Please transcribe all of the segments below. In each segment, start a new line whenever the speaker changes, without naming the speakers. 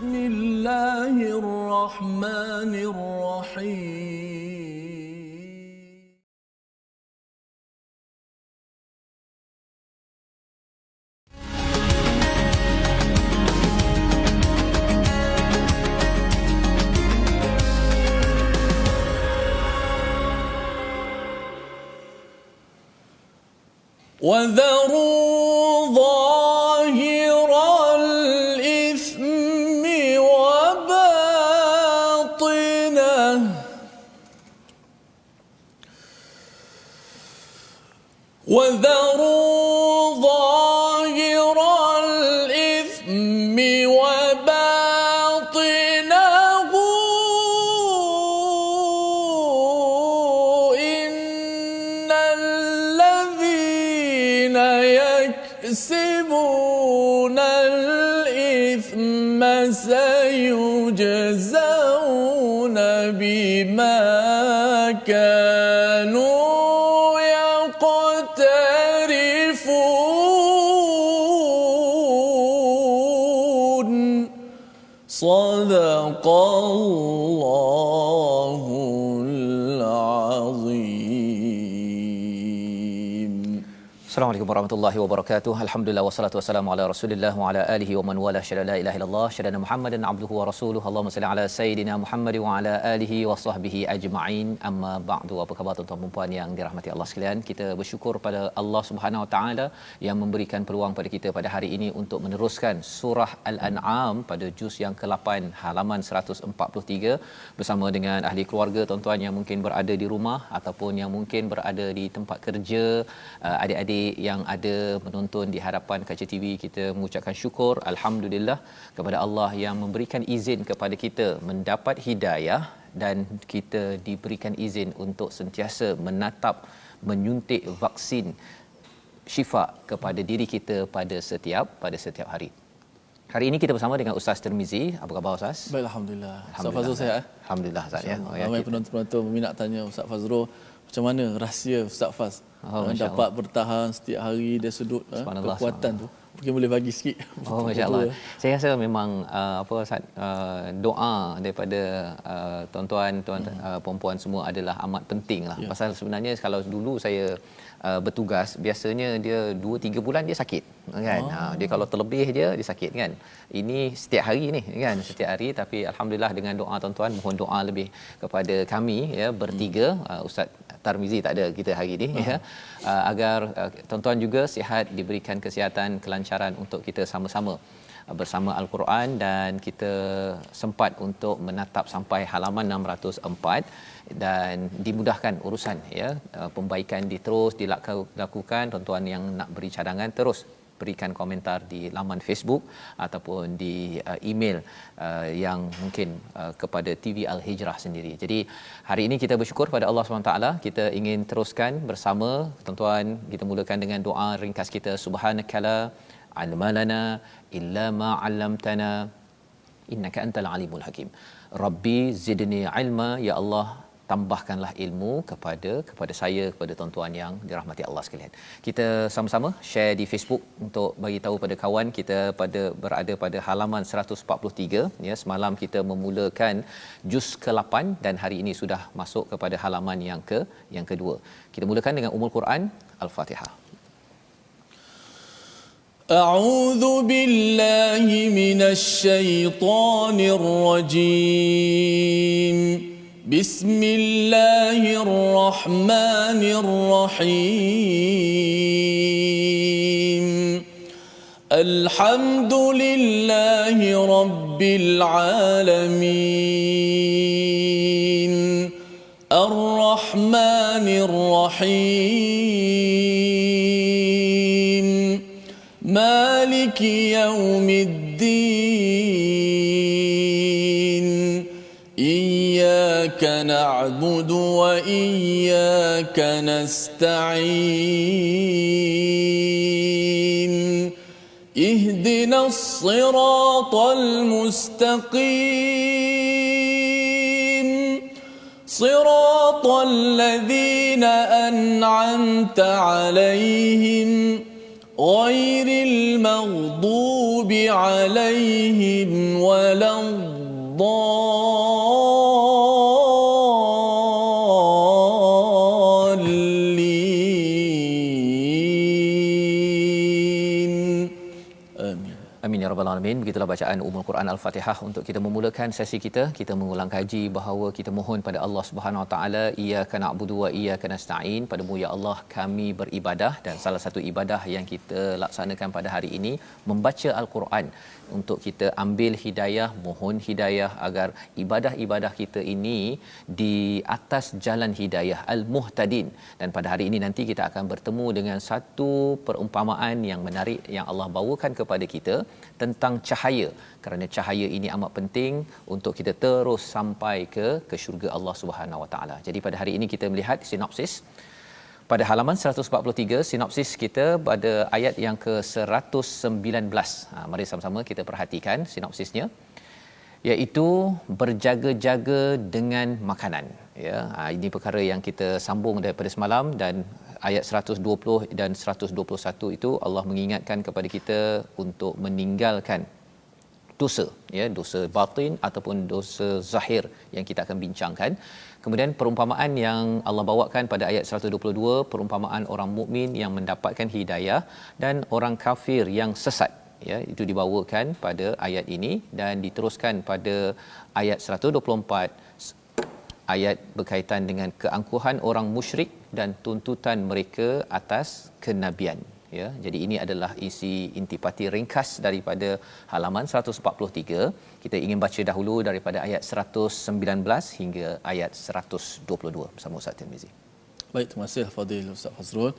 بسم الله الرحمن الرحيم وذروا ظاهر الإثم وباطنه وذروا ظاهر الإثم وباطنه إن الذين يكسبون الإثم سيجزون بما كانوا صدق الله العظيم.
Assalamualaikum warahmatullahi wabarakatuh. Alhamdulillah wassalatu wassalamu ala Rasulillah wa ala alihi wa man wala syada la ilaha illallah syada Muhammadan abduhu wa rasuluhu. Allahumma salli ala sayidina Muhammad wa ala alihi wa sahbihi ajma'in. Amma ba'du. Apa khabar tuan-tuan dan puan yang dirahmati Allah sekalian? Kita bersyukur pada Allah Subhanahu wa taala yang memberikan peluang pada kita pada hari ini untuk meneruskan surah Al-An'am pada juz yang ke-8 halaman 143 bersama dengan ahli keluarga tuan-tuan yang mungkin berada di rumah ataupun yang mungkin berada di tempat kerja, adik-adik yang ada menonton di hadapan kaca TV. Kita mengucapkan syukur alhamdulillah kepada Allah yang memberikan izin kepada kita mendapat hidayah dan kita diberikan izin untuk sentiasa menatap menyuntik vaksin syifa kepada diri kita pada setiap hari. Hari ini kita bersama dengan Ustaz Tirmizi. Apa khabar Ustaz?
Baik, alhamdulillah. Ustaz Fazrul sihat?
Alhamdulillah Ustaz ya.
Ramai penonton-penonton berminat tanya Ustaz Fazrul, macam mana rahsia Ustaz Faz dapat bertahan setiap hari dari sudut kekuatan tu. Mungkin boleh bagi sikit.
Oh, masya-Allah. Saya rasa memang Ustaz, doa daripada tuan-tuan perempuan semua adalah amat pentinglah. Ya. Pasal sebenarnya kalau dulu saya bertugas, biasanya dia 2-3 bulan dia sakit kan. Dia kalau terlebih dia sakit kan. Ini setiap hari ni kan, setiap hari. Tapi alhamdulillah dengan doa tuan-tuan, mohon doa lebih kepada kami ya bertiga, Ustaz Tirmizi tak ada kita hari ini ya, agar tuan-tuan juga sihat, diberikan kesihatan, kelancaran untuk kita sama-sama bersama Al-Quran, dan kita sempat untuk menatap sampai halaman 604 dan dimudahkan urusan ya, pembaikan terus dilakukan. Tuan-tuan yang nak beri cadangan terus berikan komentar di laman Facebook ataupun di email yang mungkin kepada TV Al-Hijrah sendiri. Jadi hari ini kita bersyukur pada Allah SWT. Kita ingin teruskan bersama tuan-tuan. Kita mulakan dengan doa ringkas kita. Subhanakala ilmalana illa ma 'allamtana innaka antal alimul hakim. Rabbi zidni ilma, ya Allah tambahkanlah ilmu kepada saya, kepada tuan-tuan yang dirahmati Allah sekalian. Kita sama-sama share di Facebook untuk bagi tahu pada kawan kita berada pada halaman 143 ya. Semalam kita memulakan juz ke-8 dan hari ini sudah masuk kepada halaman yang kedua. Kita mulakan dengan Ummul Quran, Al-Fatihah.
A'udzu billahi minasy syaithanir rajim. Bismillahirrahmanirrahim. Alhamdulillahi rabbil alamin. Ar-Rahmanir Rahim. Maliki yaumiddin. إياك نعبد وإياك نستعين اهدنا الصراط المستقيم صراط الذين أنعمت عليهم ghairil maghdubi alaihim waladdallin. Amin.
Amin ya rabbal alamin. Begitulah bacaan Ummul Quran Al-Fatihah untuk kita memulakan sesi kita. Kita mengulang kaji bahawa kita mohon pada Allah Subhanahu Wa Taala, iyyaka na'budu wa iyyaka nasta'in. Padamu ya Allah kami beribadah, dan salah satu ibadah yang kita laksanakan pada hari ini membaca Al-Quran untuk kita ambil hidayah, mohon hidayah agar ibadah-ibadah kita ini di atas jalan hidayah al-muhtadin. Dan pada hari ini nanti kita akan bertemu dengan satu perumpamaan yang menarik yang Allah bawakan kepada kita tentang cahaya, kerana cahaya ini amat penting untuk kita terus sampai ke syurga Allah Subhanahu Wa Taala. Jadi pada hari ini kita melihat sinopsis pada halaman 143, sinopsis kita pada ayat yang ke-119. Mari sama-sama kita perhatikan sinopsisnya, iaitu berjaga-jaga dengan makanan. Ya, ini perkara yang kita sambung daripada semalam, dan ayat 120 dan 121 itu Allah mengingatkan kepada kita untuk meninggalkan dosa, ya, dosa batin ataupun dosa zahir yang kita akan bincangkan. Kemudian perumpamaan yang Allah bawakan pada ayat 122, perumpamaan orang mukmin yang mendapatkan hidayah dan orang kafir yang sesat, ya, itu dibawakan pada ayat ini, dan diteruskan pada ayat 124, ayat berkaitan dengan keangkuhan orang musyrik dan tuntutan mereka atas kenabian. Ya, jadi ini adalah isi intipati ringkas daripada halaman 143. Kita ingin baca dahulu daripada ayat 119 hingga ayat 122 bersama Ustaz Tirmizi.
Baik, terima kasih Fadil Ustaz Fazrul.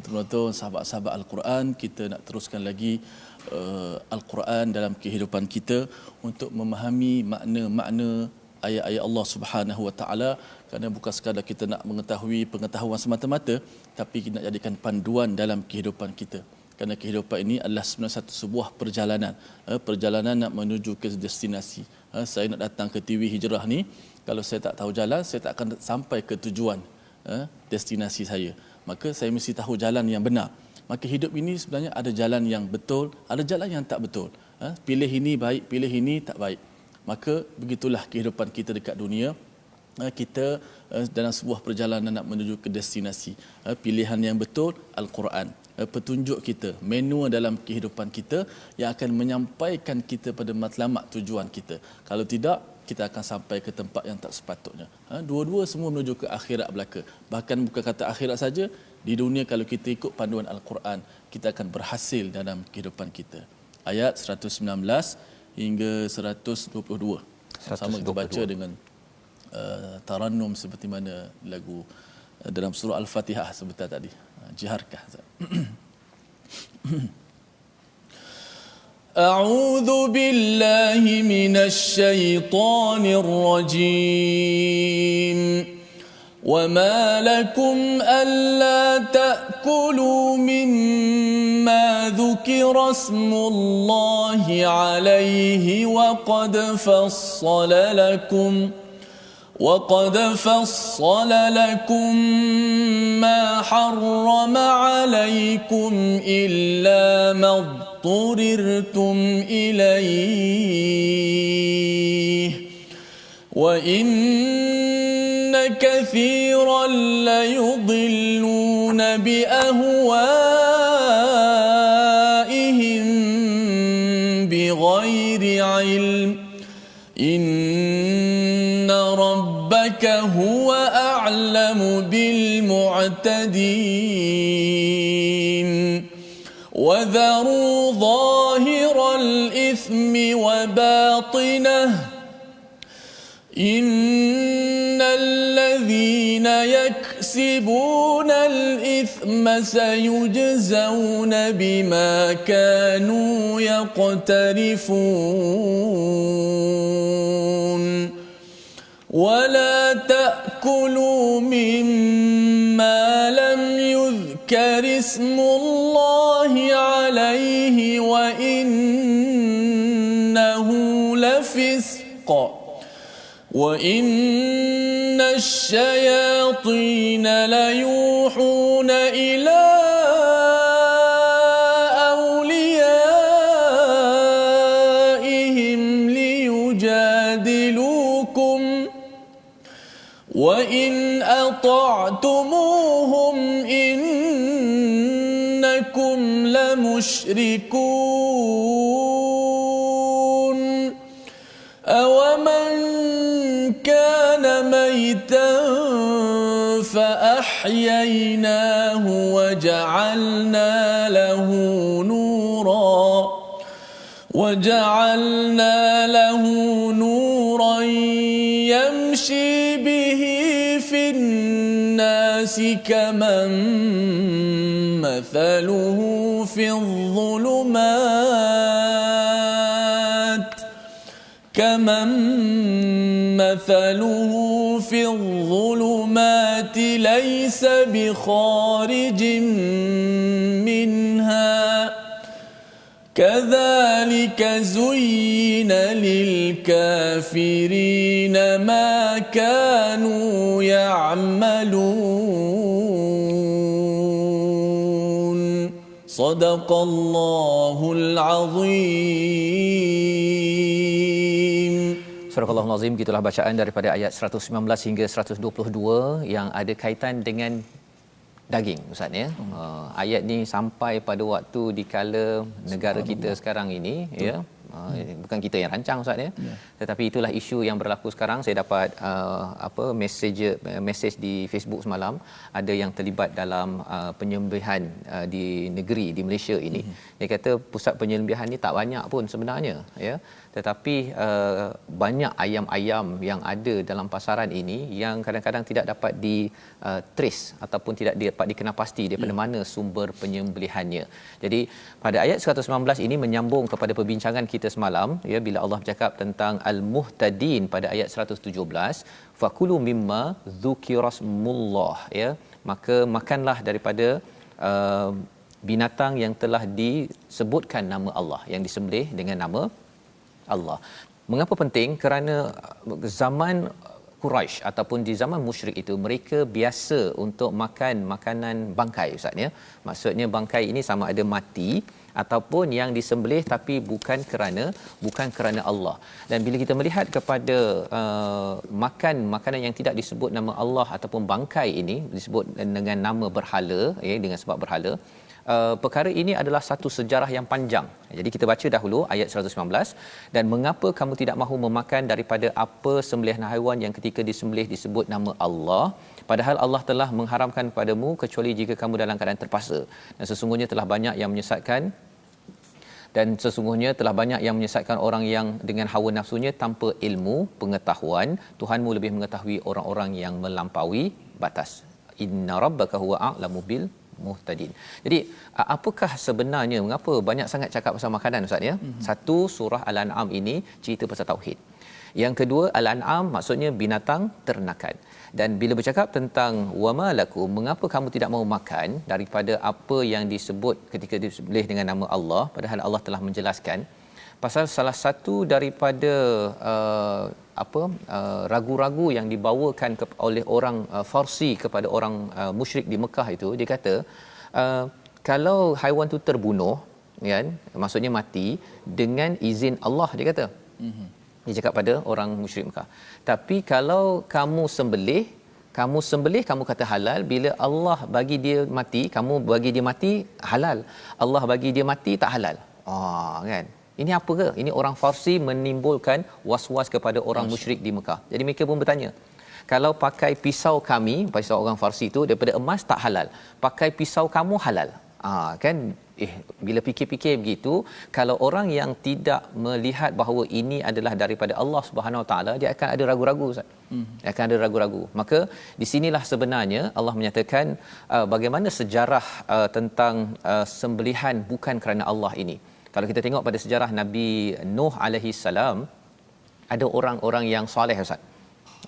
Penonton sahabat-sahabat Al-Quran, kita nak teruskan lagi Al-Quran dalam kehidupan kita untuk memahami makna-makna ayat-ayat Allah Subhanahu Wa Taala, kerana bukan sekadar kita nak mengetahui pengetahuan semata-mata, tapi kita nak jadikan panduan dalam kehidupan kita. Kerana kehidupan ini adalah sebenarnya satu sebuah perjalanan, perjalanan nak menuju ke destinasi. Saya nak datang ke TV Hijrah ni, kalau saya tak tahu jalan, saya tak akan sampai ke tujuan destinasi saya. Maka saya mesti tahu jalan yang benar. Maka hidup ini sebenarnya ada jalan yang betul, ada jalan yang tak betul. Pilih ini baik, pilih ini tak baik. Maka begitulah kehidupan kita dekat dunia. Kita dalam sebuah perjalanan nak menuju ke destinasi. Pilihan yang betul Al-Quran, petunjuk kita, manual dalam kehidupan kita yang akan menyampaikan kita pada matlamat tujuan kita. Kalau tidak, kita akan sampai ke tempat yang tak sepatutnya. Dua-dua semua menuju ke akhirat belaka. Bahkan bukan kata akhirat saja, di dunia kalau kita ikut panduan Al-Quran, kita akan berhasil dalam kehidupan kita. Ayat 119 hingga 122. Sama kita baca dengan tarannum seperti mana lagu dalam surah Al-Fatihah sebentar tadi. Jiharkah. A'udzu billahi minasy syaithanir rajim. وما لكم ألا تأكلوا مما ذكر اسم الله عليه وقد فصل لكم ما حرم عليكم إلا ما اضطررتم إليه وإن كثيرا ليضلون بأهوائهم بغير علم إن ربك هو أعلم بالمعتدين وذروا ظاهر الإثم وباطنه إن الذين يكسبون الإثم سيجزون بما كانوا يقترفون ولا تأكلوا مما لم يذكر اسم الله عليه وإنه لفسق وَإِنَّ الشَّيَاطِينَ لَيُوحُونَ إِلَى فاقتلوهم إنكم لمشركون أومن كان ميتا فأحييناه وجعلنا له نورا يمشي به في الناس كمن مثله في الظلمات ليس بخارج منها كذلك زين للكافرين ما كانوا يعملون صدق الله العظيم.
Surah Al-Azim, gitulah bacaan daripada ayat 119 hingga 122 yang ada kaitan dengan daging, Ustaz ya. Ayat ni sampai pada waktu dikala negara kita sekarang ini ya. Bukan kita yang rancang, Ustaz ya. Tetapi itulah isu yang berlaku sekarang. Saya dapat mesej di Facebook semalam, ada yang terlibat dalam penyembelihan di negeri di Malaysia ini. Dia kata pusat penyembelihan ni tak banyak pun sebenarnya ya. Tetapi banyak ayam-ayam yang ada dalam pasaran ini yang kadang-kadang tidak dapat di trace ataupun tidak dapat dikenal pasti daripada mana sumber penyembelihannya. Jadi pada ayat 119 ini menyambung kepada perbincangan kita semalam ya, bila Allah bercakap tentang al-muhtadin pada ayat 117, fakulu mimma dzukirasmullah ya, maka makanlah daripada binatang yang telah disebutkan nama Allah, yang disembelih dengan nama Allah. Mengapa penting? Kerana zaman Quraisy ataupun di zaman musyrik itu, mereka biasa untuk makan makanan bangkai, Ustaz ya. Maksudnya bangkai ini sama ada mati ataupun yang disembelih tapi bukan kerana Allah. Dan bila kita melihat kepada makan makanan yang tidak disebut nama Allah ataupun bangkai ini disebut dengan nama berhala ya, dengan sebab berhala, perkara ini adalah satu sejarah yang panjang. Jadi kita baca dahulu ayat 119, dan mengapa kamu tidak mahu memakan daripada apa sembelihan haiwan yang ketika disembelih disebut nama Allah, padahal Allah telah mengharamkan padamu kecuali jika kamu dalam keadaan terpaksa. Dan sesungguhnya telah banyak yang menyesatkan orang yang dengan hawa nafsunya tanpa ilmu pengetahuan. Tuhanmu lebih mengetahui orang-orang yang melampaui batas. Inna rabbaka huwa a'lamu bil muhtadin. Jadi apakah sebenarnya, mengapa banyak sangat cakap pasal makanan, Ustaz ya? Satu, surah Al-An'am ini cerita pasal tauhid. Yang kedua, Al-An'am maksudnya binatang ternakan. Dan bila bercakap tentang wama lakum, mengapa kamu tidak mahu makan daripada apa yang disebut ketika disembelih dengan nama Allah, padahal Allah telah menjelaskan. Pasal salah satu daripada ragu-ragu yang dibawakan oleh orang Farsi kepada orang musyrik di Mekah itu, dia kata kalau haiwan tu terbunuh kan, maksudnya mati dengan izin Allah, dia kata. Dia cakap pada orang musyrik Mekah. Tapi kalau kamu sembelih kamu kata halal, bila Allah bagi dia mati, kamu bagi dia mati halal. Allah bagi dia mati tak halal. Kan? Ini apa ke? Ini orang Farsi menimbulkan was-was kepada orang musyrik di Mekah. Jadi mereka pun bertanya, kalau pakai pisau kami, pisau orang Farsi itu daripada emas tak halal, pakai pisau kamu halal. Kan bila fikir-fikir begitu, kalau orang yang tidak melihat bahawa ini adalah daripada Allah Subhanahu Wa Taala, dia akan ada ragu-ragu, Ustaz. Dia akan ada ragu-ragu. Maka di sinilah sebenarnya Allah menyatakan bagaimana sejarah tentang sembelihan bukan kerana Allah ini. Kalau kita tengok pada sejarah Nabi Nuh alaihi salam, ada orang-orang yang soleh, Ustaz.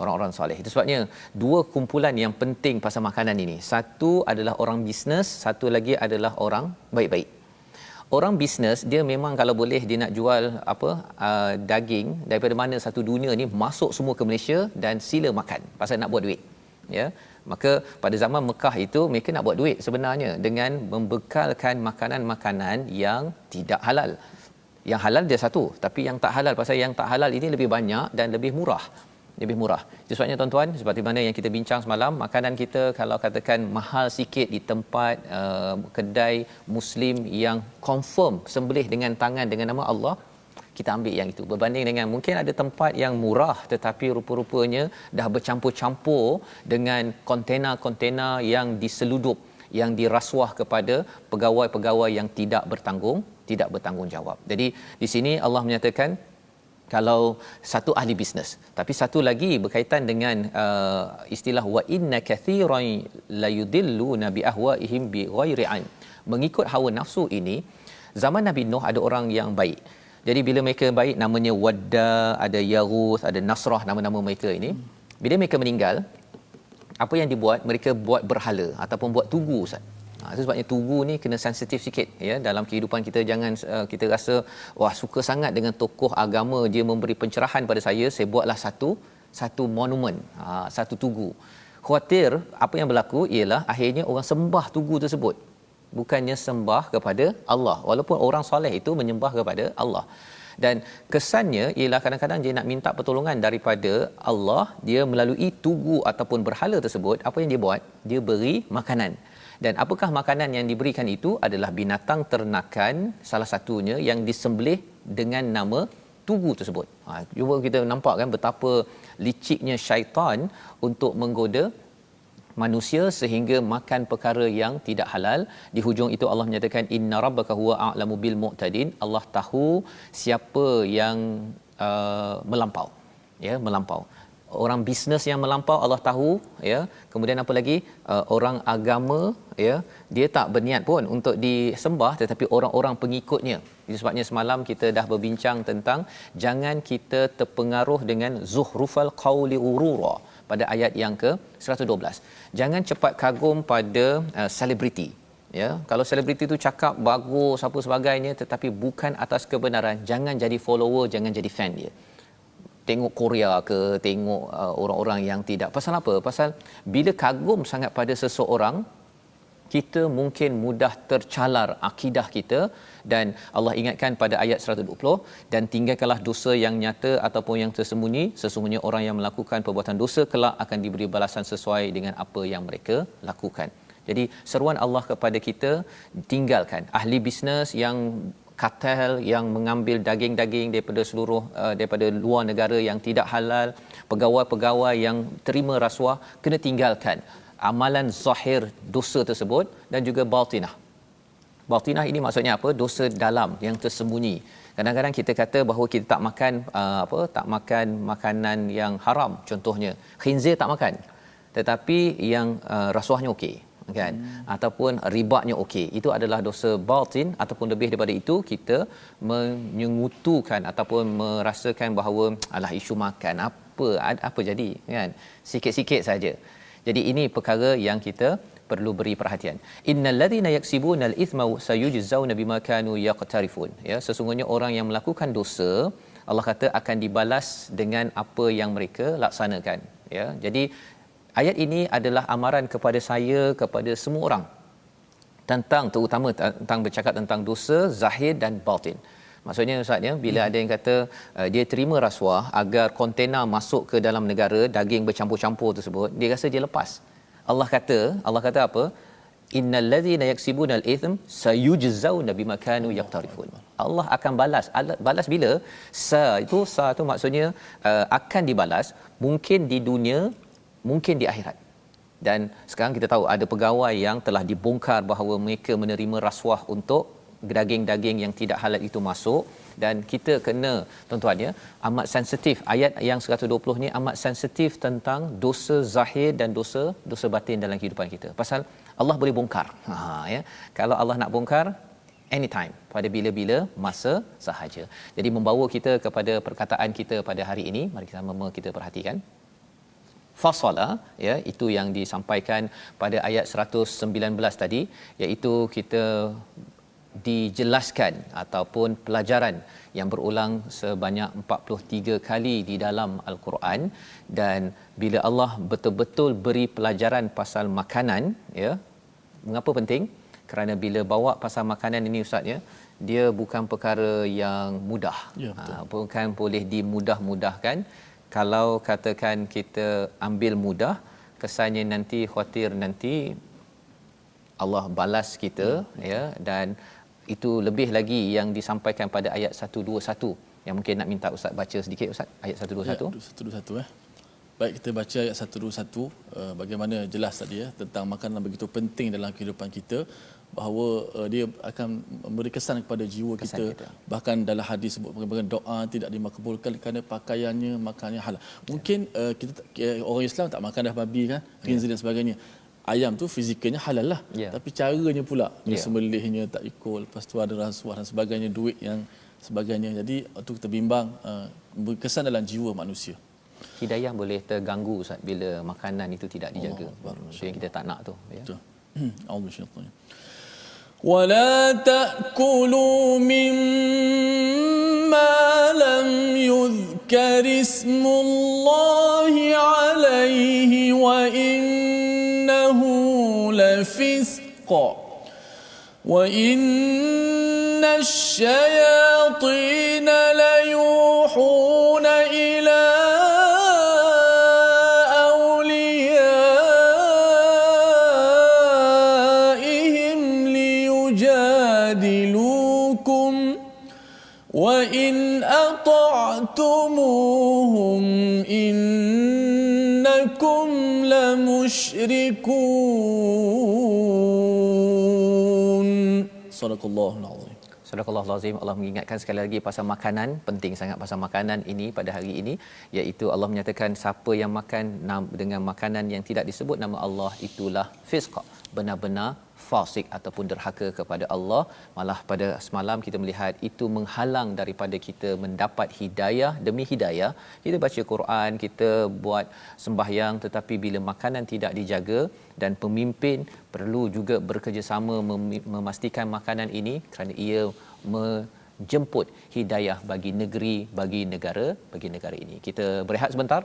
Orang-orang soleh. Itu sebabnya dua kumpulan yang penting pasal makanan ini. Satu adalah orang bisnes, satu lagi adalah orang baik-baik. Orang bisnes dia memang kalau boleh dia nak jual daging daripada mana satu dunia ni, masuk semua ke Malaysia dan sila makan pasal nak buat duit. Ya. Maka pada zaman Mekah itu mereka nak buat duit sebenarnya dengan membekalkan makanan-makanan yang tidak halal. Yang halal dia satu, tapi yang tak halal, pasal yang tak halal ini lebih banyak dan lebih murah. lebih murah. Itu sebabnya tuan-tuan, seperti mana yang kita bincang semalam, makanan kita kalau katakan mahal sikit di tempat kedai muslim yang confirm sembelih dengan tangan dengan nama Allah, kita ambil yang itu berbanding dengan mungkin ada tempat yang murah tetapi rupa-rupanya dah bercampur-campur dengan kontena-kontena yang diseludup, yang dirasuah kepada pegawai-pegawai yang tidak bertanggungjawab. Jadi di sini Allah menyatakan kalau satu ahli bisnes, tapi satu lagi berkaitan dengan istilah wa inna kathiran la yudilluna bi ahwaihim bi ghairi an. Mengikut hawa nafsu ini, zaman Nabi Nuh ada orang yang baik. Jadi bila mereka baik, namanya Wadda, ada Yaghus, ada Nasrah, nama-nama mereka ini. Bila mereka meninggal, apa yang dibuat? Mereka buat berhala ataupun buat tugu, Ustaz. Itu sebabnya tugu ni kena sensitif sikit ya dalam kehidupan kita. Jangan kita rasa wah suka sangat dengan tokoh agama, dia memberi pencerahan pada saya buatlah satu monumen, satu tugu. Khawatir apa yang berlaku ialah akhirnya orang sembah tugu tersebut, bukannya sembah kepada Allah, walaupun orang soleh itu menyembah kepada Allah. Dan kesannya ialah kadang-kadang dia nak minta pertolongan daripada Allah, dia melalui tugu ataupun berhala tersebut. Apa yang dia buat? Dia beri makanan. Dan apakah makanan yang diberikan itu? Adalah binatang ternakan, salah satunya yang disembelih dengan nama tugu tersebut. Cuba kita nampak kan betapa liciknya syaitan untuk menggoda manusia sehingga makan perkara yang tidak halal. Di hujung itu Allah menyatakan inna rabbaka huwa a'lamu bil mu'tadin. Allah tahu siapa yang melampau, ya, melampau. Orang bisnes yang melampau Allah tahu, ya. Kemudian apa lagi? Orang agama, ya, dia tak berniat pun untuk disembah, tetapi orang-orang pengikutnya. Itu sebabnya semalam kita dah berbincang tentang jangan kita terpengaruh dengan zuhrufal qawli urura pada ayat yang ke-112. Jangan cepat kagum pada selebriti. Ya, kalau selebriti itu cakap bagus apa sebagainya tetapi bukan atas kebenaran, jangan jadi follower, jangan jadi fan dia. Tengok Korea ke, tengok orang-orang yang tidak. Pasal apa? Pasal bila kagum sangat pada seseorang, kita mungkin mudah tercalar akidah kita. Dan Allah ingatkan pada ayat 120, dan tinggalkanlah dosa yang nyata ataupun yang tersembunyi, sesungguhnya orang yang melakukan perbuatan dosa kelak akan diberi balasan sesuai dengan apa yang mereka lakukan. Jadi seruan Allah kepada kita, tinggalkan ahli bisnes yang kartel, yang mengambil daging-daging daripada luar negara yang tidak halal, pegawai-pegawai yang terima rasuah, kena tinggalkan amalan zahir dosa tersebut, dan juga batinah. Batinah ini maksudnya apa? Dosa dalam yang tersembunyi. Kadang-kadang kita kata bahawa kita tak makan tak makan makanan yang haram, contohnya khinzir tak makan, tetapi yang rasuahnya okey, kan, ataupun ribanya okey, itu adalah dosa batin. Ataupun lebih daripada itu, kita menyengutukan ataupun merasakan bahawa alah isu makan apa jadi, kan, sikit-sikit saja. Jadi ini perkara yang kita perlu beri perhatian. Innal ladzina yaksibunal itsma sayujzauna bima kanu yaqtarifun. Ya, sesungguhnya orang yang melakukan dosa, Allah kata akan dibalas dengan apa yang mereka laksanakan. Ya, jadi ayat ini adalah amaran kepada saya, kepada semua orang, terutama tentang bercakap tentang dosa zahir dan batin. Maksudnya Ustaz, ya, bila ada yang kata dia terima rasuah agar kontena masuk ke dalam negara, daging bercampur-campur tersebut, dia rasa dia lepas. Allah kata apa? Innal ladzina yaksibunal itsm sayujzauna bima kanu yaqtarifun. Allah akan balas bila? Itu maksudnya akan dibalas, mungkin di dunia, mungkin di akhirat. Dan sekarang kita tahu ada pegawai yang telah dibongkar bahawa mereka menerima rasuah untuk daging-daging yang tidak halal itu masuk. Dan kita kena, tuan-tuan, ya, amat sensitif. Ayat yang 120 ni amat sensitif tentang dosa zahir dan dosa batin dalam kehidupan kita. Pasal Allah boleh bongkar. Ya. Kalau Allah nak bongkar, anytime, pada bila-bila masa sahaja. Jadi membawa kita kepada perkataan kita pada hari ini, mari sama-sama kita perhatikan. Fasala, ya, itu yang disampaikan pada ayat 119 tadi, iaitu kita dijelaskan ataupun pelajaran yang berulang sebanyak 43 kali di dalam Al-Quran. Dan bila Allah betul-betul beri pelajaran pasal makanan, ya, mengapa penting? Kerana bila bawa pasal makanan ini, Ustaz, ya, dia bukan perkara yang mudah, bukan boleh dimudah-mudahkan. kalau katakan kita ambil mudah, kesannya nanti khawatir nanti Allah balas kita ya, dan itu lebih lagi yang disampaikan pada ayat 121 yang mungkin nak minta ustaz baca sedikit ustaz, ayat 121.
Ya, 121 Baik, kita baca ayat 121, bagaimana jelas tadi tentang makanan begitu penting dalam kehidupan kita, bahawa dia akan memberi kesan kepada jiwa kita. Bahkan dalam hadis sebut bagaimana doa tidak dimakbulkan kerana pakaiannya, makannya halal. Mungkin kita orang Islam tak makan dah babi kan, khinzir dan sebagainya. Ayam tu fizikalnya halal lah, tapi caranya pula sembelihnya tak ikut, lepas tu ada rasuah dan sebagainya, duit yang sebagainya. Jadi tu kita bimbang, berkesan dalam jiwa manusia.
Hidayah boleh terganggu Ustaz bila makanan itu tidak dijaga. So yang kita tak nak tu ya.
Betul. A'udzubillahi. ولا تأكلوا مما لم يذكر اسم الله عليه وإنه لفسق وإن الشياطين ليوحون إلى يجادلوكم وإن أطعتموهم إنكم لمشركون. صدق الله العظيم.
Sadaqallahul azim. Allah mengingatkan sekali lagi pasal makanan, penting sangat pasal makanan ini pada hari ini, iaitu Allah menyatakan siapa yang makan dengan makanan yang tidak disebut nama Allah itulah fisq, benar-benar fasik ataupun derhaka kepada Allah. Malah pada semalam kita melihat itu menghalang daripada kita mendapat hidayah demi hidayah. Kita baca Quran, kita buat sembahyang, tetapi bila makanan tidak dijaga, dan pemimpin perlu juga bekerjasama memastikan makanan ini kerana ia menjemput hidayah bagi negeri, bagi negara ini. Kita berehat sebentar,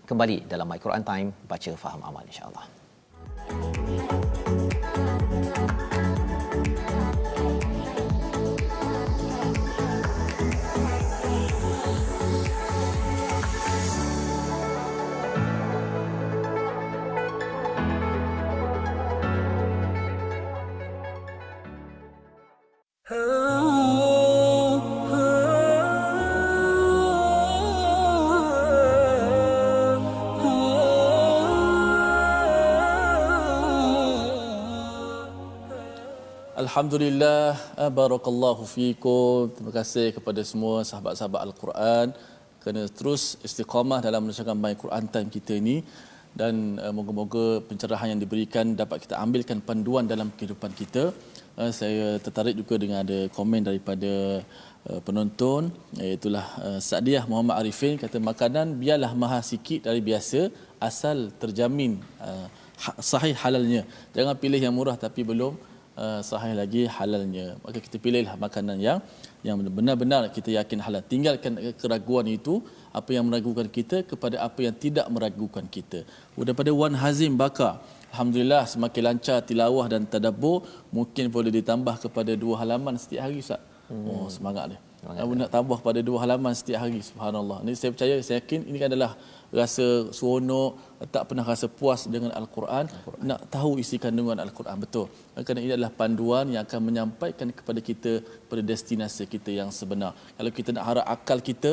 kembali dalam My Quran Time, baca faham amal insya-Allah.
Alhamdulillah, barakallahu fiikum. Terima kasih kepada semua sahabat-sahabat Al-Quran kerana terus istiqamah dalam menunjukkan My Quran Time kita ini, dan moga-moga pencerahan yang diberikan dapat kita ambilkan panduan dalam kehidupan kita. Saya tertarik juga dengan ada komen daripada penonton, iaitulah Sa'diyah Muhammad Arifin, kata makanan biarlah mahal sikit dari biasa asal terjamin sahih halalnya. Jangan pilih yang murah tapi belum sahih lagi halalnya. Maka kita pilihlah makanan yang benar-benar kita yakin halal. Tinggalkan keraguan itu, apa yang meragukan kita, kepada apa yang tidak meragukan kita. Daripada Wan Hazim Bakar, alhamdulillah semakin lancar tilawah dan tadabbur, mungkin boleh ditambah kepada 2 halaman setiap hari Ustaz. Oh, semangat dia. Nak tambah pada 2 halaman setiap hari, subhanallah. Ini saya percaya, saya yakin ini adalah rasa seronok, tak pernah rasa puas dengan Al-Quran, nak tahu isi kandungan Al-Quran betul. Kerana ini adalah panduan yang akan menyampaikan kepada kita pada destinasi kita yang sebenar. Kalau kita nak harap akal kita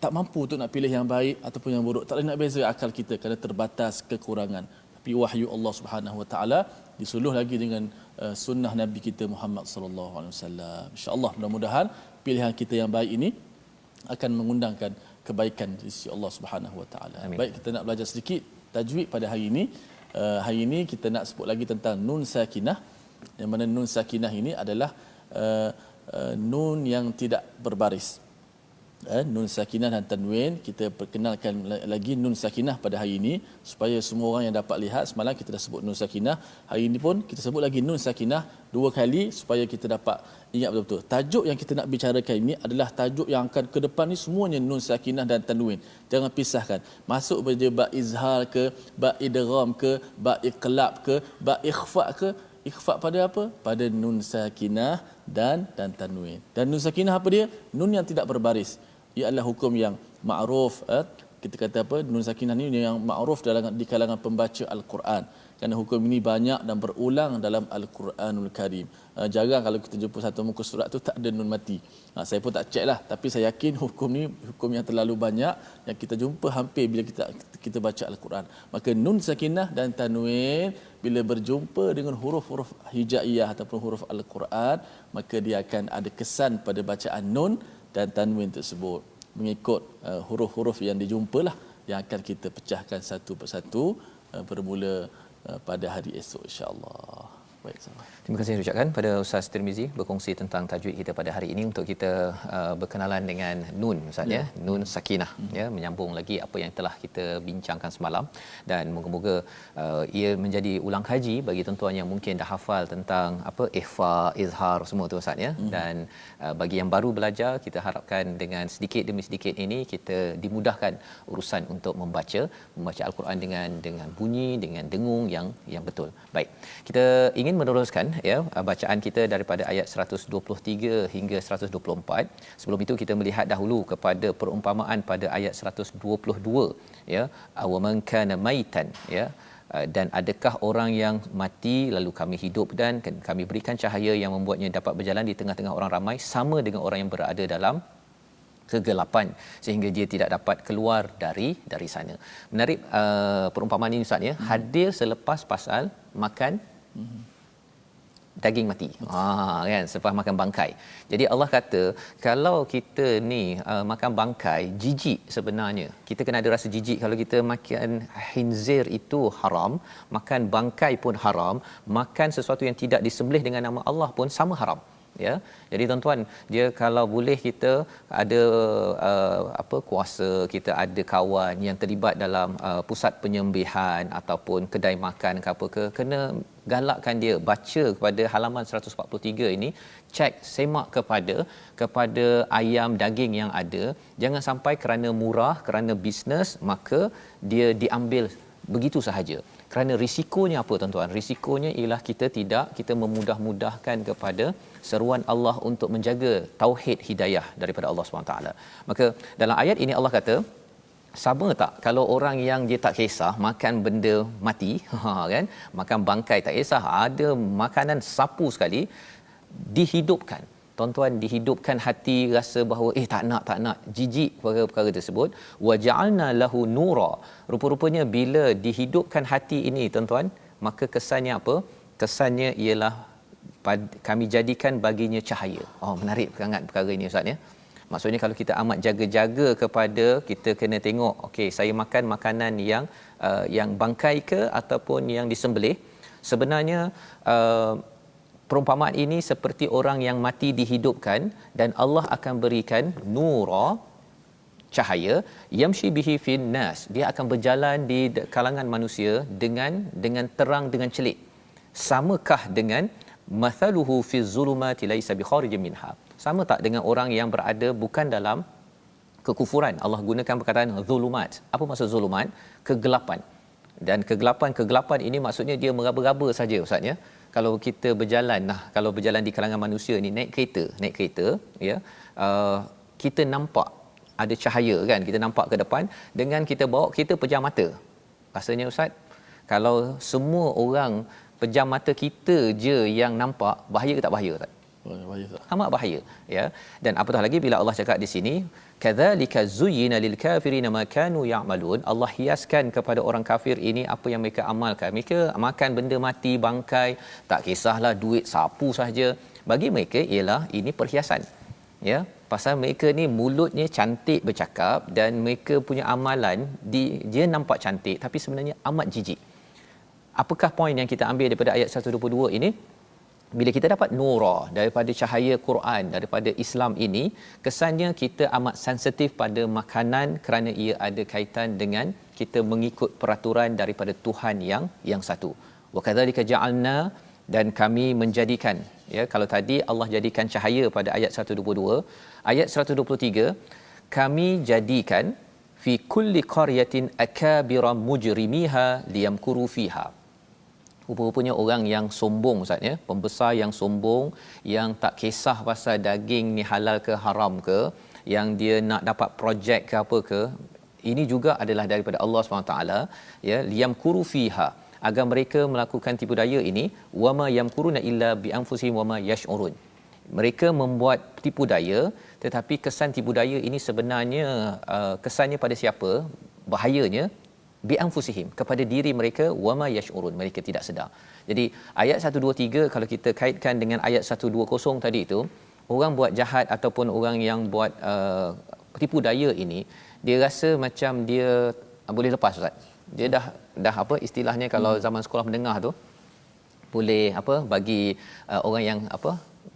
tak mampu untuk nak pilih yang baik ataupun yang buruk, tak boleh nak beza akal kita kerana terbatas kekurangan. Tapi wahyu Allah Subhanahu Wa Taala disuluh lagi dengan sunnah Nabi kita Muhammad sallallahu alaihi wasallam. Insya-Allah mudah-mudahan pilihan kita yang baik ini akan mengundangkan kebaikan di sisi Allah Subhanahu Wa Taala. Baik, kita nak belajar sedikit tajwid pada hari ini. Hari ini kita nak sebut lagi tentang nun sakinah. Yang mana nun sakinah ini adalah nun yang tidak berbaris. Nun sakinah dan tanwin, kita perkenalkan lagi nun sakinah pada hari ini supaya semua orang yang dapat lihat. Semalam kita dah sebut nun sakinah, hari ini pun kita sebut lagi nun sakinah 2 kali supaya kita dapat ingat betul-betul. Tajuk yang kita nak bicarakan ini adalah tajuk yang akan ke depan ni semuanya nun sakinah dan tanwin. Jangan pisahkan. Masuk pada ba izhar ke, ba idgham ke, ba iqlab ke, ba ikhfa ke. Ikhfa pada apa? Pada nun sakinah dan tanwin. Dan nun sakinah apa dia? Nun yang tidak berbaris. Ia adalah hukum yang ma'ruf, kita kata apa, nun sakinah ni yang ma'ruf di kalangan pembaca al-Quran, kerana hukum ini banyak dan berulang dalam Al-Quranul Karim. Jarang kalau kita jumpa satu muka surat tu tak ada nun mati. Saya pun tak check lah, tapi saya yakin hukum ni hukum yang terlalu banyak yang kita jumpa hampir bila kita baca Al-Quran. Maka nun sakinah dan tanwin bila berjumpa dengan huruf-huruf hijaiyah ataupun huruf Al-Quran, maka dia akan ada kesan pada bacaan nun dan tanwin tersebut. Mengikut huruf-huruf yang dijumpalah yang akan kita pecahkan satu persatu bermula pada hari esok, insya-Allah. Baik, sama.
Terima kasih ucapkan pada Ustaz Tirmizi berkongsi tentang tajwid kita pada hari ini untuk kita berkenalan dengan nun, Ustaz ya. Nun sakinah ya, menyambung lagi apa yang telah kita bincangkan semalam, dan moga-moga ia menjadi ulang kaji bagi tuan-tuan yang mungkin dah hafal tentang apa ikhfa, izhar semua tu, Ustaz ya. Dan bagi yang baru belajar, kita harapkan dengan sedikit demi sedikit ini kita dimudahkan urusan untuk membaca Al-Quran dengan bunyi, dengan dengung yang betul. Baik. Kita ingin meneruskan ya bacaan kita daripada ayat 123 hingga 124. Sebelum itu kita melihat dahulu kepada perumpamaan pada ayat 122 ya, awaman kana maitan ya, dan adakah orang yang mati lalu kami hidupkan, kami berikan cahaya yang membuatnya dapat berjalan di tengah-tengah orang ramai sama dengan orang yang berada dalam kegelapan sehingga dia tidak dapat keluar dari sana. Menarik perumpamaan ini, Ustaz ya. Hadir selepas pasal makan daging mati. Kan, selepas makan bangkai. Jadi Allah kata kalau kita ni makan bangkai, jijik sebenarnya. Kita kena ada rasa jijik kalau kita makan khinzir itu haram, makan bangkai pun haram, makan sesuatu yang tidak disembelih dengan nama Allah pun sama haram. Ya, jadi tuan-tuan, dia kalau boleh kita ada kuasa, kita ada kawan yang terlibat dalam pusat penyembelihan ataupun kedai makan ke apa ke, kena galakkan dia baca kepada halaman 143 ini, cek, semak kepada ayam daging yang ada. Jangan sampai kerana murah, kerana bisnes, maka dia diambil begitu sahaja. Kerana risikonya apa, tuan-tuan? Risikonya ialah kita memudah-mudahkan kepada seruan Allah untuk menjaga tauhid hidayah daripada Allah SWT. Maka dalam ayat ini Allah kata, sama tak kalau orang yang dia tak kisah makan benda mati, kan? Makan bangkai tak kisah, ada makanan sapu sekali, dihidupkan. Tuan-tuan, dihidupkan hati rasa bahawa tak nak, jijik perkara tersebut. Wa ja'alna lahu nura. Rupa-rupanya bila dihidupkan hati ini, tuan-tuan, maka kesannya apa? Kesannya ialah kami jadikan baginya cahaya. Menarik sangat perkara ini, Ustaz ya. Maksudnya kalau kita amat jaga-jaga kepada, kita kena tengok, okey, saya makan makanan yang bangkai ke ataupun yang disembelih. Sebenarnya perumpamaan ini seperti orang yang mati dihidupkan, dan Allah akan berikan nura, cahaya, yamshi bihi fin nas, dia akan berjalan di kalangan manusia dengan terang, dengan celik. Samakah dengan mathaluhu fi zulumati laisa bi kharijin minha? Sama tak dengan orang yang berada bukan dalam kekufuran? Allah gunakan perkataan zulumat. Apa maksud zulumat? Kegelapan. Dan kegelapan ini maksudnya dia meraba-raba saja, Ustaz ya. Kalau kita berjalan, kalau berjalan di kalangan manusia ni, naik kereta ya, kita nampak ada cahaya kan, kita nampak ke depan, dengan kita bawa kita pejam mata. Rasanya, Ustaz, kalau semua orang pejam mata kita je yang nampak, bahaya ke tak bahaya, Ustaz?
Bahaya tak?
Amat bahaya ya. Dan apatah lagi bila Allah cakap di sini, kadzalika zuyyina lil kafirina ma kanu ya'malun, Allah hiaskan kepada orang kafir ini apa yang mereka amalkan. Mereka makan benda mati, bangkai, tak kisahlah duit sapu saja. Bagi mereka ialah ini perhiasan. Ya, pasal mereka ni mulutnya cantik bercakap, dan mereka punya amalan dia nampak cantik tapi sebenarnya amat jijik. Apakah poin yang kita ambil daripada ayat 122 ini? Bila kita dapat nura daripada cahaya Quran, daripada Islam ini, kesannya kita amat sensitif pada makanan kerana ia ada kaitan dengan kita mengikut peraturan daripada Tuhan yang satu. Wa kadzalika ja'alna, dan kami menjadikan, ya, kalau tadi Allah jadikan cahaya pada ayat 122, ayat 123, kami jadikan fi kulli qaryatin akabira mujrimiha liyamkuru fiha. Rupa-rupanya orang yang sombong, Ustaz ya, pembesar yang sombong, yang tak kisah pasal daging ni halal ke haram ke, yang dia nak dapat projek ke apa ke, ini juga adalah daripada Allah SWT, ya, liyamkuru fiha, agar mereka melakukan tipu daya ini, wama yamkuruna illa bi anfusihim wama yash'urun. Mereka membuat tipu daya, tetapi kesan tipu daya ini sebenarnya kesannya pada siapa? Bahayanya bi anfusihim, kepada diri mereka, wama yash'urun, mereka tidak sedar. Jadi ayat 123 kalau kita kaitkan dengan ayat 120 tadi itu, orang buat jahat ataupun orang yang buat tipu daya ini, dia rasa macam dia boleh lepas, Ustaz. Dia dah apa istilahnya kalau zaman sekolah menengah tu, boleh apa bagi orang yang apa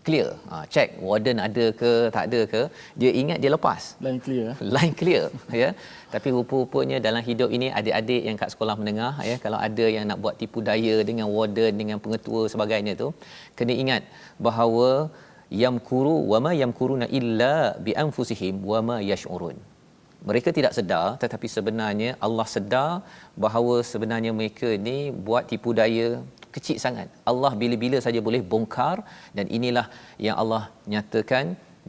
clear, check warden ada ke tak ada ke, dia ingat dia lepas,
Line clear.
line clear, ya. Tapi rupa-rupanya dalam hidup ini, adik-adik yang kat sekolah menengah, ya, kalau ada yang nak buat tipu daya dengan warden, dengan pengetua sebagainya tu, kena ingat bahawa yamkuru wama yamkuruna illa bi anfusihim wama yash'urun. Mereka tidak sedar, tetapi sebenarnya Allah sedar bahawa sebenarnya mereka ni buat tipu daya kecil sangat. Allah bila-bila saja boleh bongkar, dan inilah yang Allah nyatakan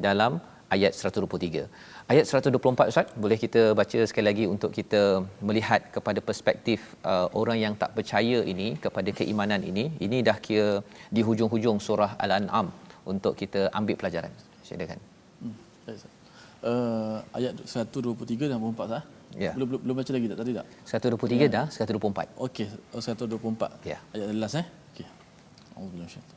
dalam ayat 123. Ayat 124, Ustaz, boleh kita baca sekali lagi untuk kita melihat kepada perspektif orang yang tak percaya ini kepada keimanan ini. Ini dah kira di hujung-hujung surah Al-An'am untuk kita ambil pelajaran. Silakan.
Baik, Ustaz. Ayat 123 dan 124 sah.
Ya.
Belum baca lagi tak tadi tak?
123 dah, 124.
Okey, 124.
Ya.
Ayat last Okey. Auzubillahi minasyaitanir.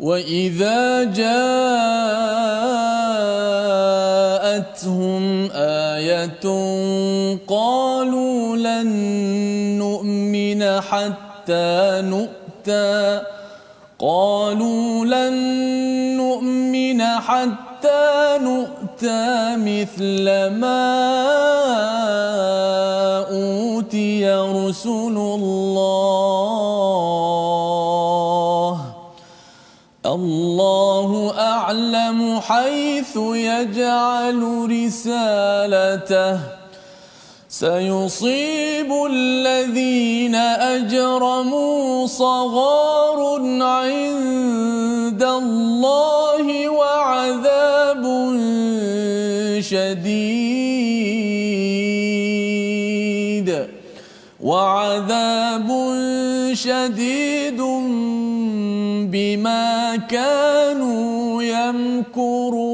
وَإِذَا جَاءَتْهُمْ آيَةٌ قَالُوا لَن نُّؤْمِنَ حَتَّى نُؤْتَى مثل ما أوتي رسل الله أعلم حيث يجعل رسالته سيصيب الذين أجرموا صغار عند الله وعذاب شديد بما كانوا يمكرون.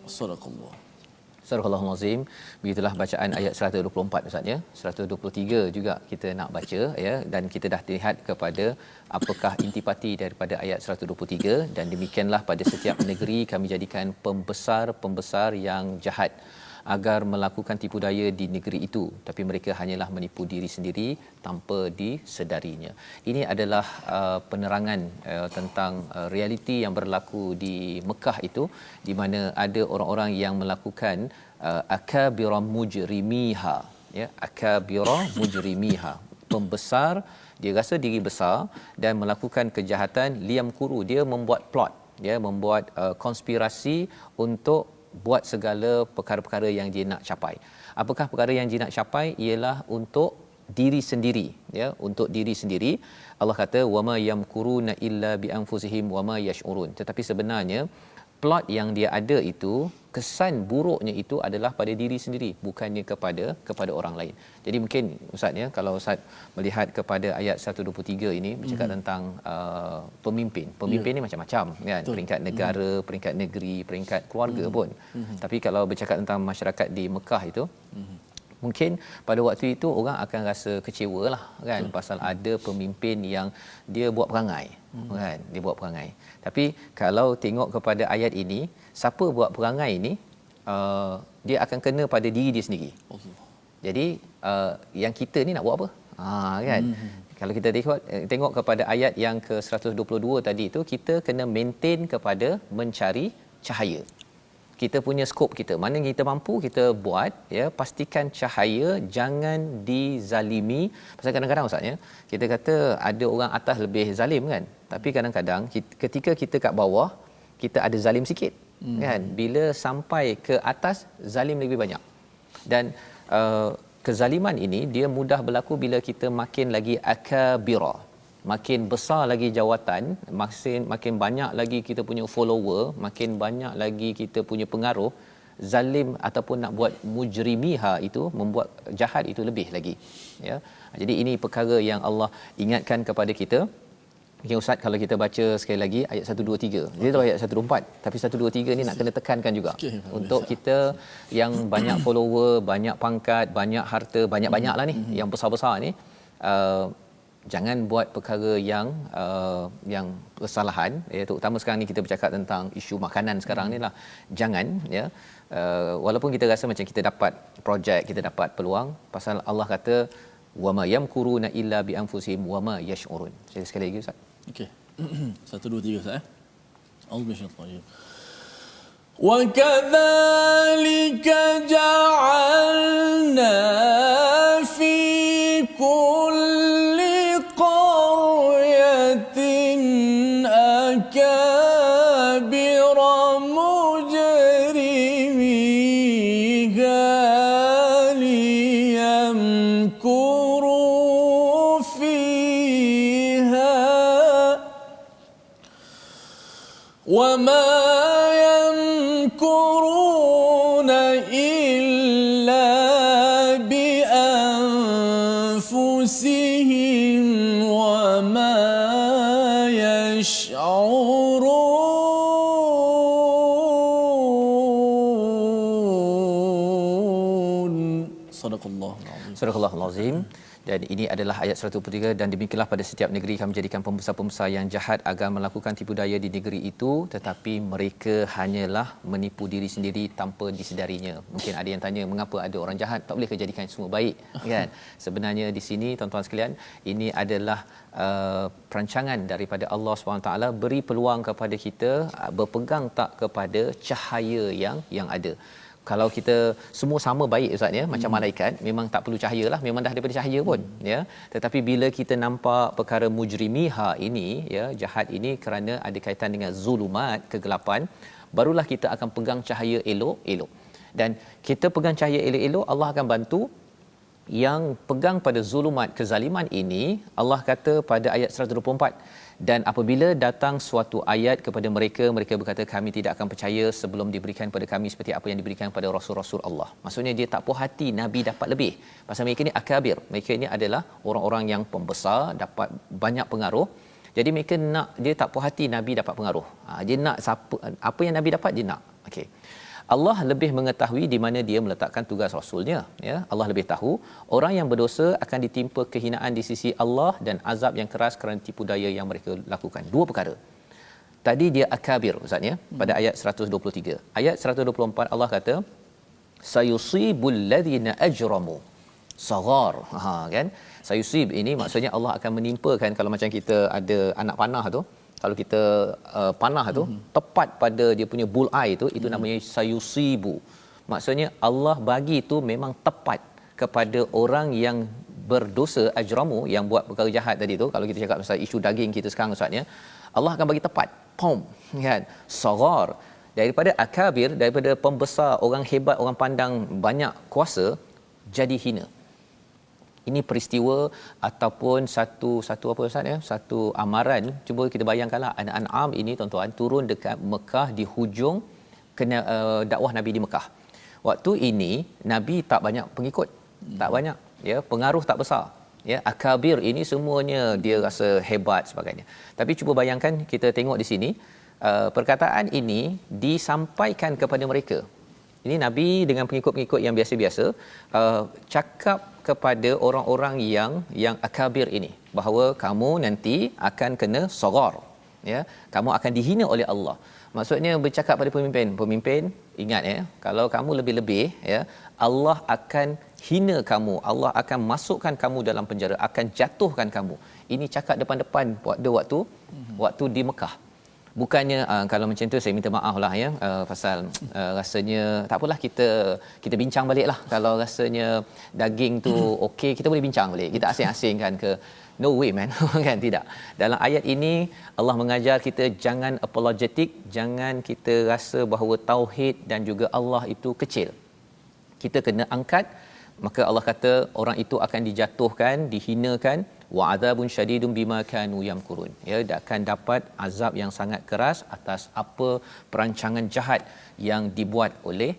صدق الله.
Surah Al-Azim. Begitulah bacaan ayat 124, Ustaz, ya. 123 juga kita nak baca, ya, dan kita dah lihat kepada apakah intipati daripada ayat 123, dan demikianlah pada setiap negeri kami jadikan pembesar-pembesar yang jahat agar melakukan tipu daya di negeri itu, tapi mereka hanyalah menipu diri sendiri tanpa disedarinya. Ini adalah penerangan tentang realiti yang berlaku di Mekah itu, di mana ada orang-orang yang melakukan akabira mujrimiha, ya, akabira mujrimiha, pembesar, dia rasa diri besar dan melakukan kejahatan, liyamkuru, dia membuat plot, dia membuat konspirasi untuk buat segala perkara-perkara yang dia nak capai. Apakah perkara yang dia nak capai? Ialah untuk diri sendiri, ya, untuk diri sendiri. Allah kata wama yamkuruna illa bi anfusihim wama yash'urun. Tetapi sebenarnya plot yang dia ada itu, kesan buruknya itu adalah pada diri sendiri, bukannya kepada orang lain. Jadi mungkin Ustaz, ya, kalau Ustaz melihat kepada ayat 123 ini bercakap tentang pemimpin ni macam-macam, kan. Betul. Peringkat negara, peringkat negeri, peringkat keluarga pun. Tapi kalau bercakap tentang masyarakat di Mekah itu, mungkin pada waktu itu orang akan rasa kecewa lah, kan. Betul. Pasal ada pemimpin yang dia buat perangai, kan, dia buat perangai. Tapi kalau tengok kepada ayat ini, siapa buat perangai ini, dia akan kena pada diri dia sendiri. Jadi yang kita ni nak buat apa? Kan. Kalau kita tengok kepada ayat yang ke 122 tadi itu, kita kena maintain kepada mencari cahaya. Kita punya skop kita, mana yang kita mampu kita buat, ya, pastikan cahaya, jangan dizalimi. Pasal kadang-kadang, Ustaz, ya, kita kata ada orang atas lebih zalim, kan, tapi kadang-kadang ketika kita kat bawah kita ada zalim sikit, kan. Bila sampai ke atas, zalim lebih banyak. Dan kezaliman ini dia mudah berlaku bila kita makin lagi akabira, makin besar lagi jawatan, makin banyak lagi kita punya follower, makin banyak lagi kita punya pengaruh, zalim ataupun nak buat mujrimiha itu, membuat jahat itu lebih lagi, ya. Jadi ini perkara yang Allah ingatkan kepada kita. Okay, Ustaz, kalau kita baca sekali lagi ayat 1 2 3. Dia tahu ayat 1 2 4, tapi 1 2 3 ni nak kena tekankan juga.
Okay,
untuk kita yang banyak follower, banyak pangkat, banyak harta, banyak-banyaklah ni, yang besar-besar ni, jangan buat perkara yang kesalahan, ya, terutama sekarang ni kita bercakap tentang isu makanan sekarang ni lah. Jangan, ya, walaupun kita rasa macam kita dapat projek, kita dapat peluang, pasal Allah kata wama yamkuruna illa bi anfusihim wama yash'urun. Saya sekali lagi Ustaz.
Okey. 1 2 3 Ustaz. Alhamdulillah. وَكَذَلِكَ جَعَلْنَا فِي كُلِّ قَرْيَةٍ أَكَابِرَ مُجْرِمِيهَا لِيَمْكُرُوا فِيهَا وَمَا يَمْكُرُونَ إِلَّا بِأَنفُسِهِمْ وَمَا يَشْعُرُونَ صدق الله العظيم.
Surah Al-Azim. Dan ini adalah ayat 103. Dan demikianlah pada setiap negeri kami jadikan pembesar-pembesar yang jahat agar melakukan tipu daya di negeri itu, tetapi mereka hanyalah menipu diri sendiri tanpa disedarinya. Mungkin ada yang tanya, mengapa ada orang jahat, tak boleh jadikan semua baik, kan? Sebenarnya di sini tuan-tuan sekalian, ini adalah perancangan daripada Allah SWT, beri peluang kepada kita berpegang tak kepada cahaya yang ada. Kalau kita semua sama baik Ustaz, ya, macam malaikat, memang tak perlu cahaya lah, memang dah daripada cahaya pun, ya. Tetapi bila kita nampak perkara mujrimiha ini, ya, jahat ini, kerana ada kaitan dengan zulumat, kegelapan, barulah kita akan pegang cahaya elok-elok. Dan kita pegang cahaya elok-elok, Allah akan bantu. Yang pegang pada zulumat, kezaliman ini, Allah kata pada ayat 124, dan apabila datang suatu ayat kepada mereka, mereka berkata kami tidak akan percaya sebelum diberikan pada kami seperti apa yang diberikan pada rasul-rasul Allah. Maksudnya dia tak puas hati Nabi dapat lebih. Pasal mereka ni akabir, mereka ini adalah orang-orang yang pembesar, dapat banyak pengaruh. Jadi mereka nak, dia tak puas hati Nabi dapat pengaruh. Dia nak apa yang Nabi dapat, dia nak. Okey. Allah lebih mengetahui di mana dia meletakkan tugas rasulnya, ya. Allah lebih tahu orang yang berdosa akan ditimpa kehinaan di sisi Allah dan azab yang keras kerana tipu daya yang mereka lakukan. Dua perkara. Tadi dia akabir Ustaz, ya, pada ayat 123. Ayat 124 Allah kata sayusibul ladzina ajramu saghar. Kan? Sayusib ini maksudnya Allah akan menimpakan, kalau macam kita ada anak panah tu, kalau kita panah tu tepat pada dia punya bullseye tu, itu namanya sayusibu. Maksudnya Allah bagi tu memang tepat kepada orang yang berdosa, ajramu, yang buat perkara jahat tadi tu. Kalau kita cakap pasal isu daging kita sekarang Ustaz, ya, Allah akan bagi tepat, pom, kan. Saghar, daripada akabir, daripada pembesar, orang hebat, orang pandang banyak kuasa, jadi hina. Ini peristiwa ataupun satu apa Ustaz, ya, satu amaran. Cuba kita bayangkanlah, An'am ini tuan-tuan turun dekat Mekah di hujung kena dakwah Nabi di Mekah. Waktu ini Nabi tak banyak pengikut, tak banyak, ya, pengaruh tak besar, ya. Akabir ini semuanya dia rasa hebat sebagainya. Tapi cuba bayangkan, kita tengok di sini perkataan ini disampaikan kepada mereka. Ini Nabi dengan pengikut-pengikut yang biasa-biasa cakap kepada orang-orang yang akabir ini bahawa kamu nanti akan kena saghar, ya, kamu akan dihina oleh Allah. Maksudnya bercakap pada pemimpin, ingat, ya, kalau kamu lebih-lebih, ya, Allah akan hina kamu, Allah akan masukkan kamu dalam penjara, akan jatuhkan kamu. Ini cakap depan-depan pada waktu di Mekah. Bukannya kalau macam tu saya minta maaf lah, ya, pasal rasanya tak apalah, kita bincang balik lah. Kalau rasanya daging tu okey, kita boleh bincang balik, kita asing-asing kan ke. No way man. Kan, tidak. Dalam ayat ini Allah mengajar kita jangan apologetik, jangan kita rasa bahawa tauhid dan juga Allah itu kecil. Kita kena angkat. Maka Allah kata orang itu akan dijatuhkan, dihinakan. wa adzabun syadidun bima kanu yamkurun. Ya, akan dapat azab yang sangat keras atas apa perancangan jahat yang dibuat oleh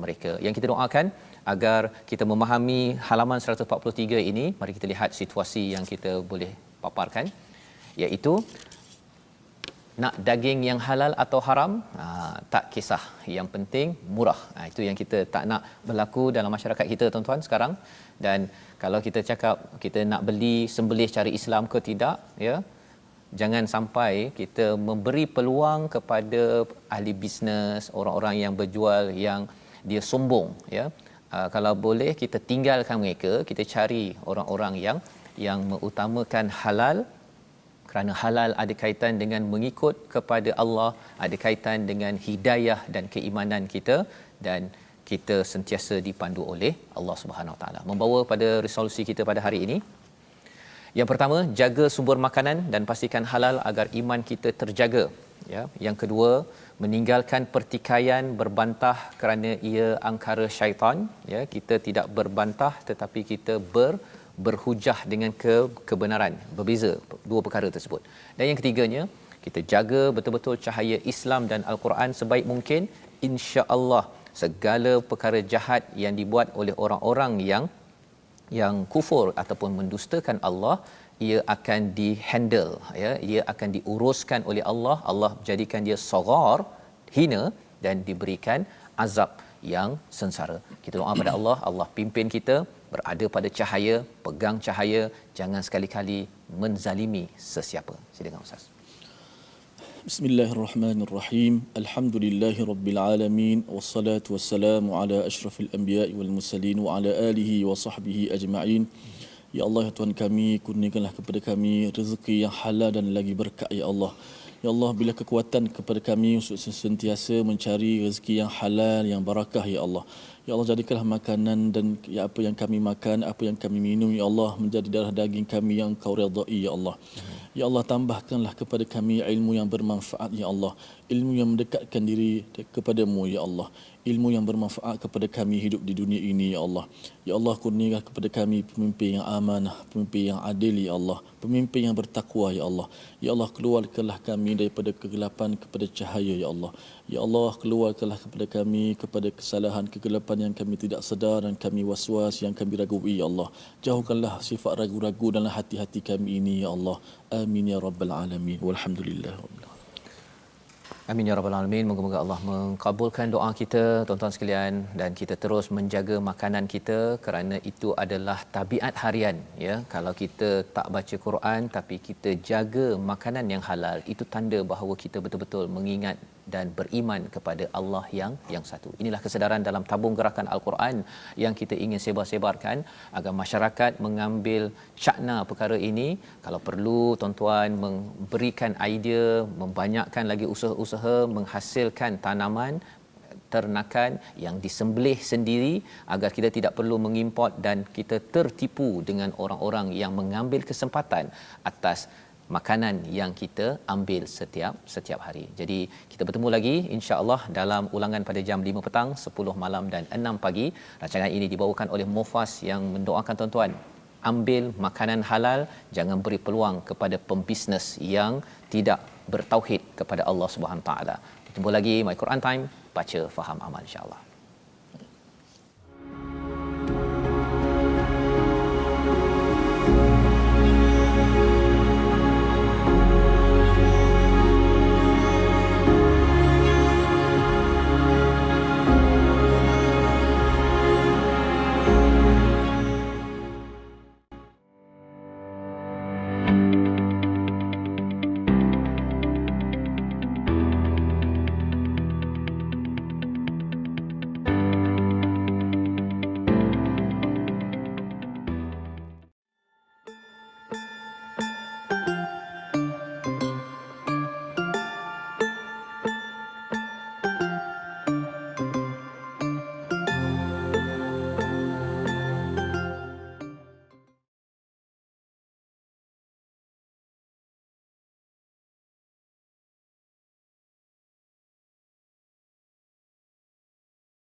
mereka. Yang kita doakan agar kita memahami halaman 143 ini, mari kita lihat situasi yang kita boleh paparkan, iaitu nak daging yang halal atau haram, tak kisah, yang penting murah. Itu yang kita tak nak berlaku dalam masyarakat kita tuan-tuan sekarang. Dan kalau kita cakap kita nak beli sembelih cara Islam ke tidak, ya, jangan sampai kita memberi peluang kepada ahli bisnes, orang-orang yang berjual yang dia sombong, ya. Kalau boleh kita tinggalkan mereka, kita cari orang-orang yang mengutamakan halal, kerana halal ada kaitan dengan mengikut kepada Allah, ada kaitan dengan hidayah dan keimanan kita, dan kita sentiasa dipandu oleh Allah Subhanahu Wa Taala. Membawa pada resolusi kita pada hari ini, yang pertama, jaga sumber makanan dan pastikan halal agar iman kita terjaga, ya. Yang kedua, meninggalkan pertikaian berbantah kerana ia angkara syaitan, ya. Kita tidak berbantah tetapi kita berhujah dengan kebenaran. Berbeza dua perkara tersebut. Dan yang ketiganya, kita jaga betul-betul cahaya Islam dan Al-Quran sebaik mungkin. Insya-Allah segala perkara jahat yang dibuat oleh orang-orang yang kufur ataupun mendustakan Allah, ia akan dihandle, ya, ia akan diuruskan oleh Allah. Allah jadikan dia saghar, hina, dan diberikan azab yang sengsara. Kita doa pada Allah, Allah pimpin kita berada pada cahaya, pegang cahaya, jangan sekali-kali menzalimi sesiapa. Silakan Ustaz.
Bismillahirrahmanirrahim. Alhamdulillahirabbil alamin, wassalatu wassalamu ala asyrafil anbiya'i wal mursalin wa ala alihi wa sahbihi ajma'in. Ya Allah, ya Tuhan kami, kurniakanlah kepada kami rezeki yang halal dan lagi berkat, ya Allah. Ya Allah, bila kekuatan kepada kami untuk sentiasa mencari rezeki yang halal, yang barakah, ya Allah. Ya Allah, jadikanlah makanan dan apa yang kami makan, apa yang kami minum, ya Allah, menjadi darah daging kami yang Kau redai, ya Allah. Ya Allah, tambahkanlah kepada kami ilmu yang bermanfaat, ya Allah. Ilmu yang mendekatkan diri kepadamu, ya Allah. Ilmu yang bermanfaat kepada kami hidup di dunia ini, ya Allah. Ya Allah, kurniakanlah kepada kami pemimpin yang amanah, pemimpin yang adil, ya Allah. Pemimpin yang bertakwa, ya Allah. Ya Allah, keluarkanlah kami daripada kegelapan kepada cahaya, ya Allah. Ya Allah, keluarkanlah kepada kami kepada kesalahan, kegelapan yang kami tidak sedar dan kami waswas, yang kami ragui, ya Allah. Jauhkanlah sifat ragu-ragu dalam hati-hati kami ini, ya Allah. Amin ya rabbal alamin. Walhamdulillah rabbil alamin.
Amin ya rabbal alamin. Moga-moga Allah mengabulkan doa kita tuan-tuan sekalian, dan kita terus menjaga makanan kita kerana itu adalah tabiat harian, ya. Kalau kita tak baca Quran tapi kita jaga makanan yang halal, itu tanda bahawa kita betul-betul mengingat dan beriman kepada Allah yang satu. Inilah kesedaran dalam tabung gerakan Al-Quran yang kita ingin sebar-sebarkan agar masyarakat mengambil syakna perkara ini. Kalau perlu tuan-tuan memberikan idea, membanyakkan lagi usaha-usaha menghasilkan tanaman ternakan yang disembelih sendiri agar kita tidak perlu mengimport dan kita tertipu dengan orang-orang yang mengambil kesempatan atas makanan yang kita ambil setiap hari. Jadi kita bertemu lagi insya-Allah dalam ulangan pada jam 5 petang, 10 malam dan 6 pagi. Rancangan ini dibawakan oleh Mufas yang mendoakan tuan-tuan ambil makanan halal, jangan beri peluang kepada pembisnes yang tidak bertauhid kepada Allah Subhanahu taala. Bertemu lagi My Quran Time, baca faham amal insya-Allah.